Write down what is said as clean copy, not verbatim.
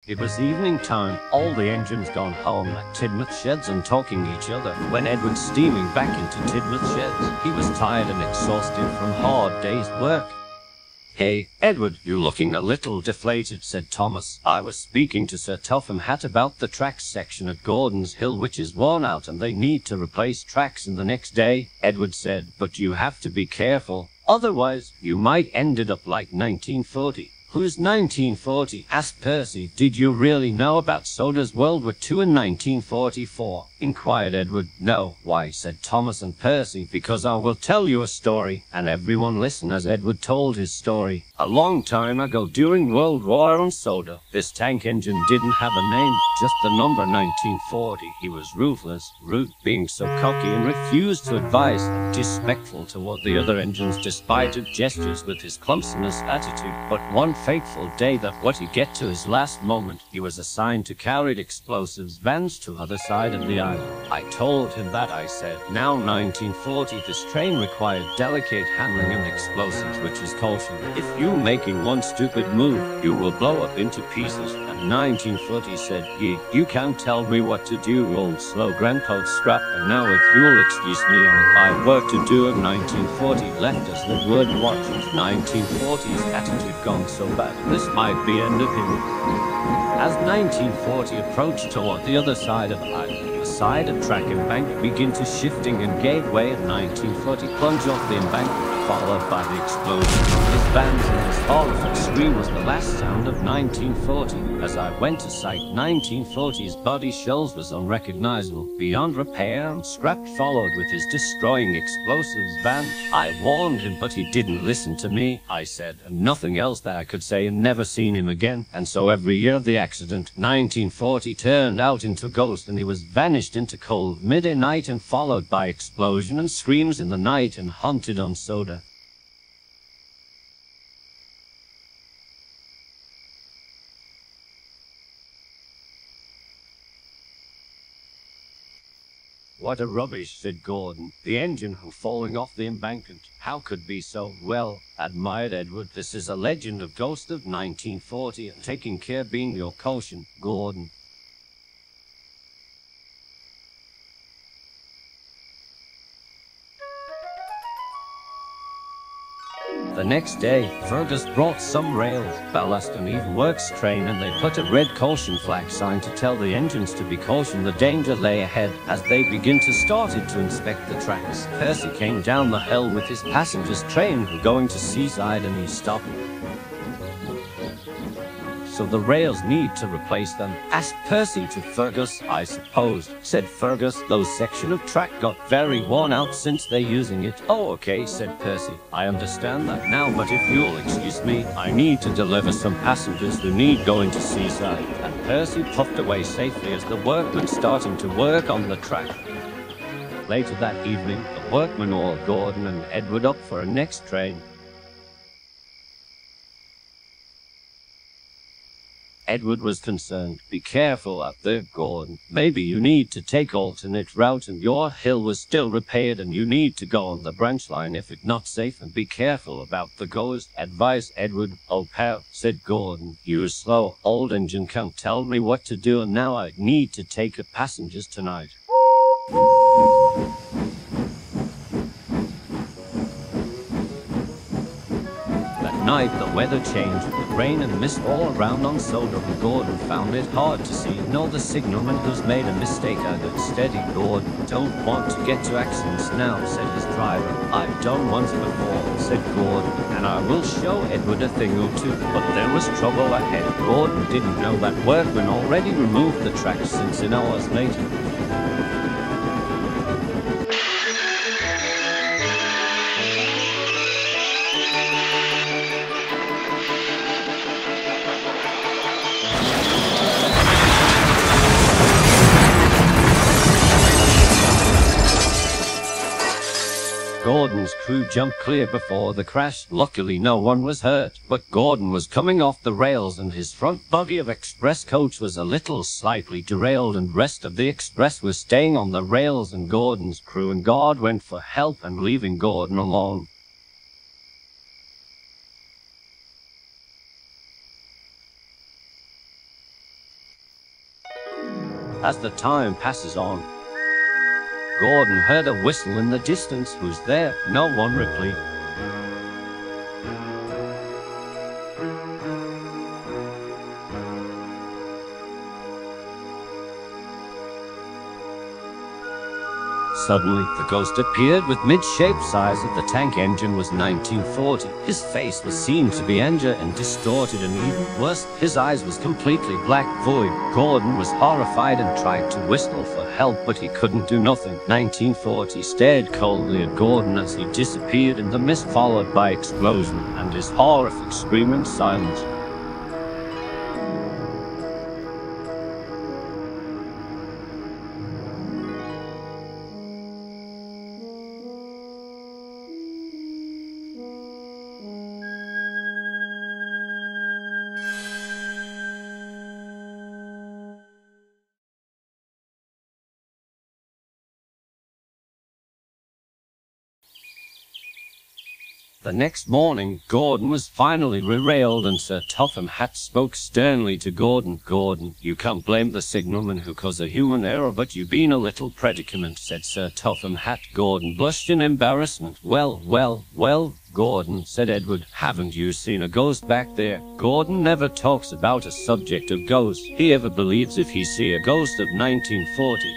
It was evening time, all the engines gone home at Tidmouth sheds and talking each other, when Edward steaming back into Tidmouth sheds. He was tired and exhausted from hard day's work. "Hey, Edward, you looking a little deflated," said Thomas. "I was speaking to Sir Topham Hatt about the tracks section at Gordon's Hill, which is worn out and they need to replace tracks in the next day." Edward said, "But you have to be careful, otherwise you might end it up like 1940. "Who's 1940? asked Percy. "Did you really know about Soda's World War II in 1944? inquired Edward. "No." "Why?" said Thomas and Percy. "Because I will tell you a story." And everyone listened as Edward told his story. "A long time ago, during World War on Soda, this tank engine didn't have a name, just the number 1940. He was ruthless, rude, being so cocky and refused to advise, disrespectful toward the other engines despite his gestures with his clumsiness attitude. But one fateful day that what he get to his last moment, he was assigned to carry explosives vans to other side of the island. I told him that. I said, now 1940, this train required delicate handling and explosives, which is caution. If you making one stupid move, you will blow up into pieces." And 1940 said, You can't tell me what to do, old slow grandpa scrap. And now if you'll excuse me, I've work to do." And 1940 left us the word watch. 1940's attitude gone so bad, this might be end of him. As 1940 approached toward the other side of the island, the side of track embankment began to shifting and gave way, and 1940 plunged off the embankment, followed by the explosion. His bands and his horrific scream was the last sound of 1940. As I went to sight, 1940's body shells was unrecognizable, beyond repair, and scrapped, followed with his destroying explosives van. I warned him, but he didn't listen to me, I said, and nothing else that I could say, and never seen him again. And so every year of the accident, 1940 turned out into a ghost, and he was vanished into cold midnight, and followed by explosion and screams in the night, and haunted on Soda. "What a rubbish," said Gordon. "The engine falling off the embankment. How could be so?" "Well," admired Edward, "this is a legend of ghost of 1940, and taking care being your caution, Gordon." The next day, Fergus brought some rails, ballast, and even works train, and they put a red caution flag sign to tell the engines to be cautioned, the danger lay ahead. As they begin to started to inspect the tracks, Percy came down the hill with his passengers' train going to Seaside, and he stopped. "So the rails need to replace them?" asked Percy to Fergus. "I suppose," said Fergus. "Those section of track got very worn out since they using it." "Oh, okay," said Percy. "I understand that now, but if you'll excuse me, I need to deliver some passengers who need going to Seaside." And Percy puffed away safely as the workmen starting to work on the track. Later that evening, the workmen all Gordon and Edward up for a next train. Edward was concerned. "Be careful out there, Gordon. Maybe you need to take alternate route, and your hill was still repaired, and you need to go on the branch line if it's not safe, and be careful about the ghost," advised Edward. "Oh, pal," said Gordon, "you're slow. Old engine can't tell me what to do, and now I need to take the passengers tonight." Night, the weather changed, with rain and mist all around on Soda, and Gordon found it hard to see. "No, the signalman who's made a mistake." I got steady, Gordon. "Don't want to get to accidents now," said his driver. "I've done once before," said Gordon, "and I will show Edward a thing or two." But there was trouble ahead. Gordon didn't know that workmen already removed the tracks since an hours later. Gordon's crew jumped clear before the crash. Luckily no one was hurt, but Gordon was coming off the rails, and his front buggy of express coach was a little slightly derailed, and rest of the express was staying on the rails, and Gordon's crew and guard went for help and leaving Gordon alone. As the time passes on, Gordon heard a whistle in the distance. Who's there? No one replied. Suddenly, the ghost appeared with mid-shape size of the tank engine was 1940. His face was seen to be injured and distorted, and even worse, his eyes was completely black void. Gordon was horrified and tried to whistle for help, but he couldn't do nothing. 1940 stared coldly at Gordon as he disappeared in the mist, followed by explosion and his horrific screaming silence. The next morning, Gordon was finally derailed, and Sir Topham Hatt spoke sternly to Gordon. "Gordon, you can't blame the signalman who caused a human error, but you've been a little predicament," said Sir Topham Hatt. Gordon blushed in embarrassment. Well, Gordon," said Edward, "haven't you seen a ghost back there?" Gordon never talks about a subject of ghosts. He ever believes if he see a ghost of 1940,